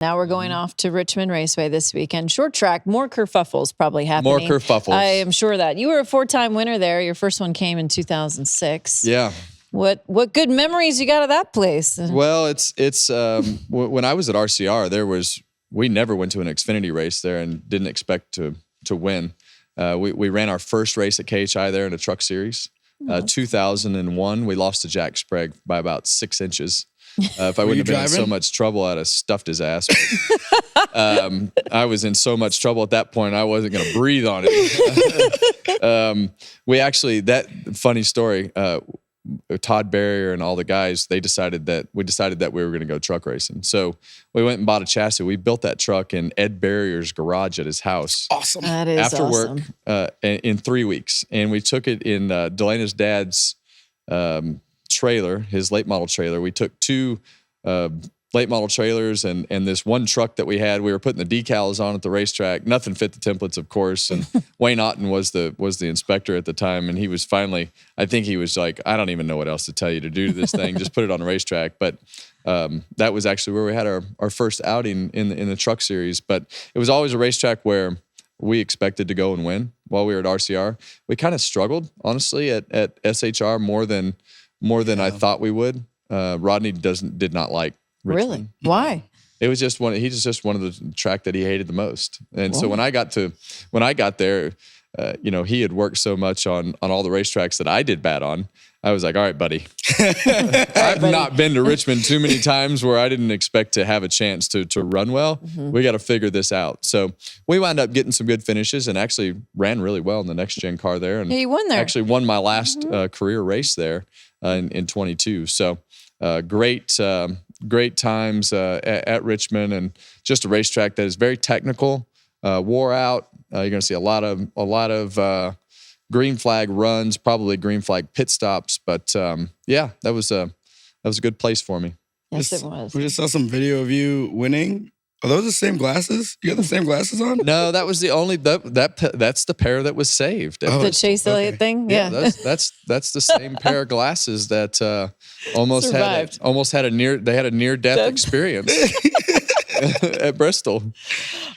Now we're going off to Richmond Raceway this weekend. Short track, more kerfuffles probably happening. More kerfuffles. I am sure that. You were a 4-time winner there. Your first one came in 2006. Yeah. What good memories you got of that place? Well, it's when I was at RCR, we never went to an Xfinity race there and didn't expect to win. We ran our first race at KHI there in a truck series. 2001, we lost to Jack Sprague by about 6 inches. If I wouldn't have been in so much trouble, I'd have stuffed his ass. But, I was in so much trouble at that point, I wasn't going to breathe on it. That funny story, Todd Barrier and all the guys, we decided that we were going to go truck racing. So we went and bought a chassis. We built that truck in Ed Barrier's garage at his house. Awesome. That is after awesome. work in 3 weeks. And we took it in Delena's dad's trailer, his late model trailer. We took 2 late model trailers and this one truck that we had. We were putting the decals on at the racetrack. Nothing fit the templates, of course. And Wayne Otten was the inspector at the time, and he was finally, I think he was like, I don't even know what else to tell you to do to this thing. Just put it on the racetrack. But that was actually where we had our first outing in the truck series. But it was always a racetrack where we expected to go and win while we were at RCR. We kind of struggled, honestly, at SHR more than I thought we would. Rodney did not like Richmond. Really? Why? It was just he's just one of the track that he hated the most. And so when I got there, he had worked so much on all the racetracks that I did bad on. I was like, all right, buddy. I've not been to Richmond too many times where I didn't expect to have a chance to run well. Mm-hmm. We got to figure this out. So we wound up getting some good finishes and actually ran really well in the next gen car there. And you won there. Actually won my last career race there in 22. So great times at Richmond, and just a racetrack that is very technical, wore out. You're going to see a lot of green flag runs, probably green flag pit stops. But that was a good place for me. Yes, it was. We just saw some video of you winning. Are those the same glasses? You got the same glasses on? No, that was the only that's the pair that was saved. The Chase Elliott thing. Yeah, that's the same pair of glasses that almost had a near death experience at Bristol.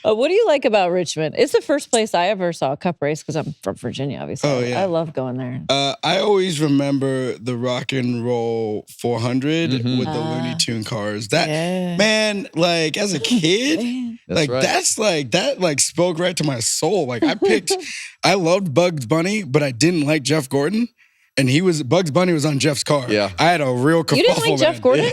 What do you like about Richmond? It's the first place I ever saw a cup race because I'm from Virginia, obviously. Oh, yeah. I love going there. I always remember the Rock and Roll 400 with the Looney Tune cars. Man, like as a kid, that spoke right to my soul. Like I loved Bugs Bunny, but I didn't like Jeff Gordon. And Bugs Bunny was on Jeff's car. Yeah. I had a real kerfuffle. You didn't like Jeff Gordon?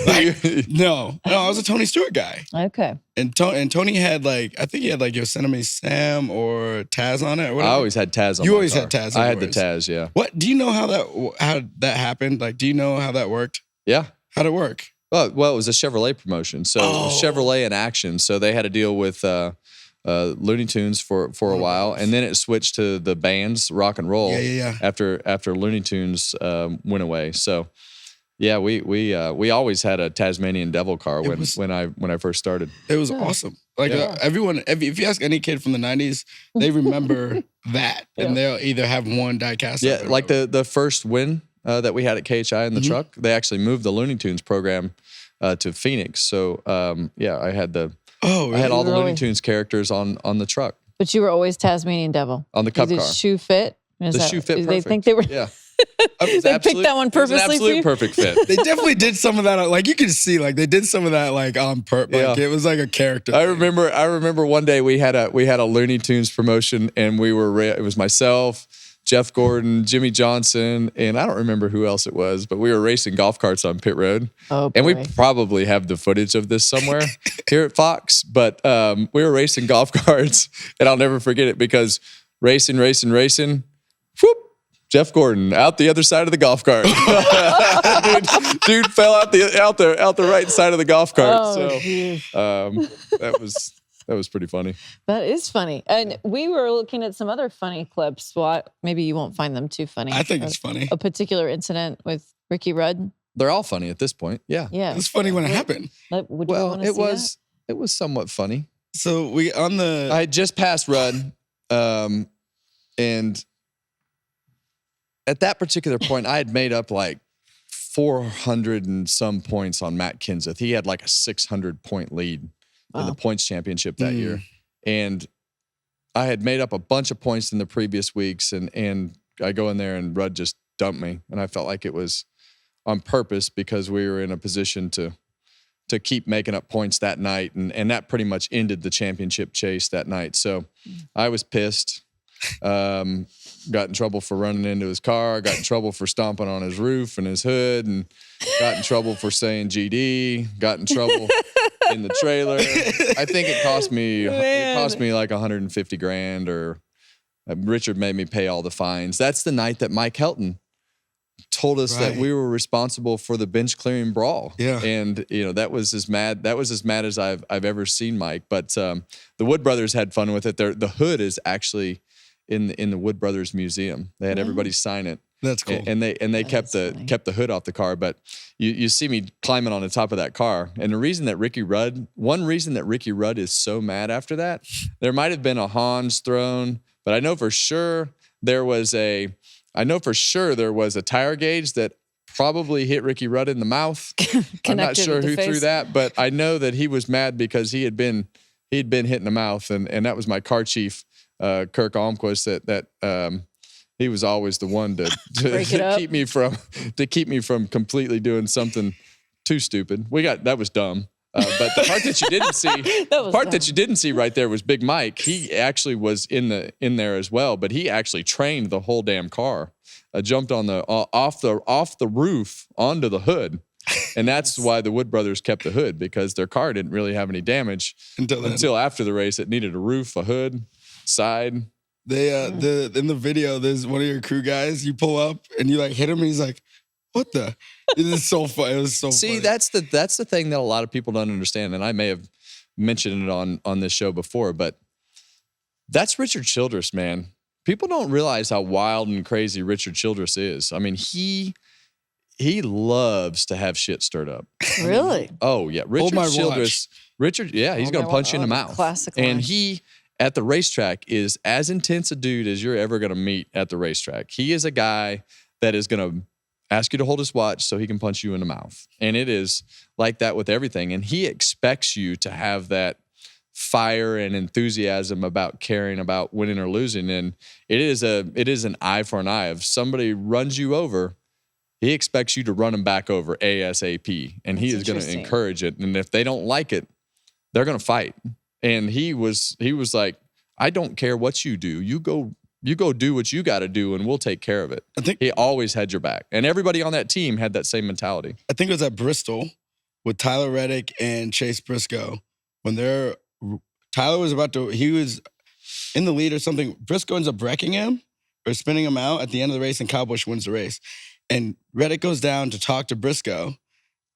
No, I was a Tony Stewart guy. Okay. And Tony had I think he had Yosemite Sam or Taz on it. Or whatever. I always had Taz on You my always car. had Taz. I had the Taz, yeah. What do you know how that happened? Like, do you know how that worked? Yeah. How'd it work? Well, it was a Chevrolet promotion. So Chevrolet in action. So they had a deal with Looney Tunes for a while, and then it switched to the band's rock and roll. Yeah. After Looney Tunes went away. So yeah, we always had a Tasmanian Devil car when I first started. It was awesome. Like everyone, if you ask any kid from the 90s, they remember that, and they'll either have one die-cast. Yeah, like the first win that we had at KHI in the truck, they actually moved the Looney Tunes program to Phoenix. So I had I had all the Looney Tunes characters on the truck. But you were always Tasmanian Devil. On the Cup car. Did shoe fit? Shoe fit perfect. They think they were... Yeah. They picked that one purposely for you? Absolute perfect fit. They definitely did some of that. Like you can see, like they did some of that, like on purpose. Like it was like a character. I remember one day we had a Looney Tunes promotion, and it was myself, Jeff Gordon, Jimmy Johnson, and I don't remember who else it was, but we were racing golf carts on pit road. Oh, boy. And we probably have the footage of this somewhere here at Fox, but we were racing golf carts, and I'll never forget it because racing, whoop, Jeff Gordon out the other side of the golf cart. dude fell out the right side of the golf cart. That was pretty funny. That is funny. And we were looking at some other funny clips. Well, maybe you won't find them too funny. I think it's funny. A particular incident with Ricky Rudd. They're all funny at this point. Yeah. Yeah. It's funny when it happened. It was somewhat funny. So I had just passed Rudd, and at that particular point, I had made up like 400 and some points on Matt Kenseth. He had like a 600 point lead in the points championship that year. And I had made up a bunch of points in the previous weeks, and I go in there and Rudd just dumped me. And I felt like it was on purpose because we were in a position to keep making up points that night. And that pretty much ended the championship chase that night. So I was pissed. Got in trouble for running into his car, got in trouble for stomping on his roof and his hood, and got in trouble for saying GD, got in trouble in the trailer. I think it cost me like $150,000, or Richard made me pay all the fines. That's the night that Mike Helton told us that we were responsible for the bench clearing brawl. Yeah. And that was as mad as I've ever seen Mike. But the Wood brothers had fun with it. The hood is actually in the Wood Brothers Museum. They had everybody sign it. That's cool. And they kept the hood off the car. But you see me climbing on the top of that car. And one reason that Ricky Rudd is so mad after that, there might have been a Hans thrown, but I know for sure there was a tire gauge that probably hit Ricky Rudd in the mouth. I'm not sure who threw that, but I know that he was mad because he had been hit in the mouth, and that was my car chief, Kirk Almquist, that he was always the one to keep me from completely doing something too stupid. That was dumb. But the part that you didn't see right there was Big Mike. He actually was in there as well, but he actually trained the whole damn car. Jumped on off the roof onto the hood. And that's why the Wood brothers kept the hood, because their car didn't really have any damage until after the race. It needed a roof, a hood, side. They in the video, there's one of your crew guys. You pull up and you like hit him, and he's like, "What the?" It is so funny. It was so funny. That's the thing that a lot of people don't understand, and I may have mentioned it on this show before, but that's Richard Childress, man. People don't realize how wild and crazy Richard Childress is. I mean, he loves to have shit stirred up. Really? Oh yeah, Richard Childress. Richard, yeah, he's gonna punch you in the mouth. Classic. And he at the racetrack is as intense a dude as you're ever gonna meet at the racetrack. He is a guy that is gonna ask you to hold his watch so he can punch you in the mouth. And it is like that with everything. And he expects you to have that fire and enthusiasm about caring about winning or losing. And it is an eye for an eye. If somebody runs you over, he expects you to run them back over ASAP. And he is going to encourage it. And if they don't like it, they're going to fight. And he was like, I don't care what you do. You go do what you got to do, and we'll take care of it. I think he always had your back, and everybody on that team had that same mentality. I think it was at Bristol with Tyler Reddick and Chase Briscoe when Tyler was he was in the lead or something. Briscoe ends up wrecking him or spinning him out at the end of the race, and Kyle Busch wins the race. And Reddick goes down to talk to Briscoe,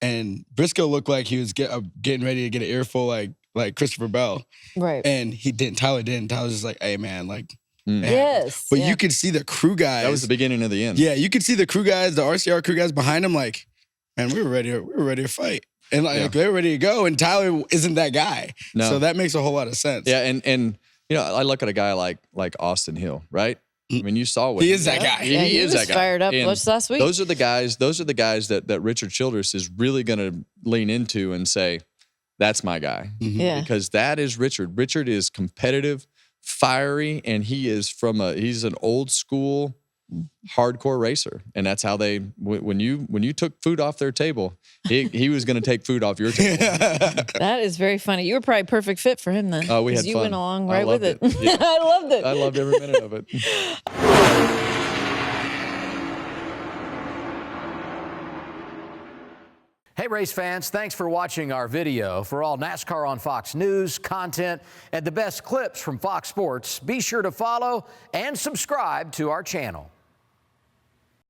and Briscoe looked like he was getting ready to get an earful like Christopher Bell, right? And he didn't. Tyler didn't. Tyler was just like, "Hey man, like." Yes. But you could see the crew guys. That was the beginning of the end. Yeah, you could see the crew guys, the RCR crew guys behind him, like, man, we were ready to fight. And like they were ready to go. And Tyler isn't that guy. No. So that makes a whole lot of sense. Yeah, and I look at a guy like Austin Hill, right? I mean, you saw what he is that guy. He is that guy. Fired up just last week. Those are the guys that Richard Childress is really gonna lean into and say, that's my guy. Mm-hmm. Yeah. Because that is Richard. Richard is competitive, fiery, and he's an old school hardcore racer. And that's how when you took food off their table, he was going to take food off your table. That is very funny. You were probably a perfect fit for him then. Oh, we had fun. You went along right with it. Yeah. I loved it. I loved every minute of it. Hey, race fans, thanks for watching our video. For all NASCAR on Fox News, content, and the best clips from Fox Sports, be sure to follow and subscribe to our channel.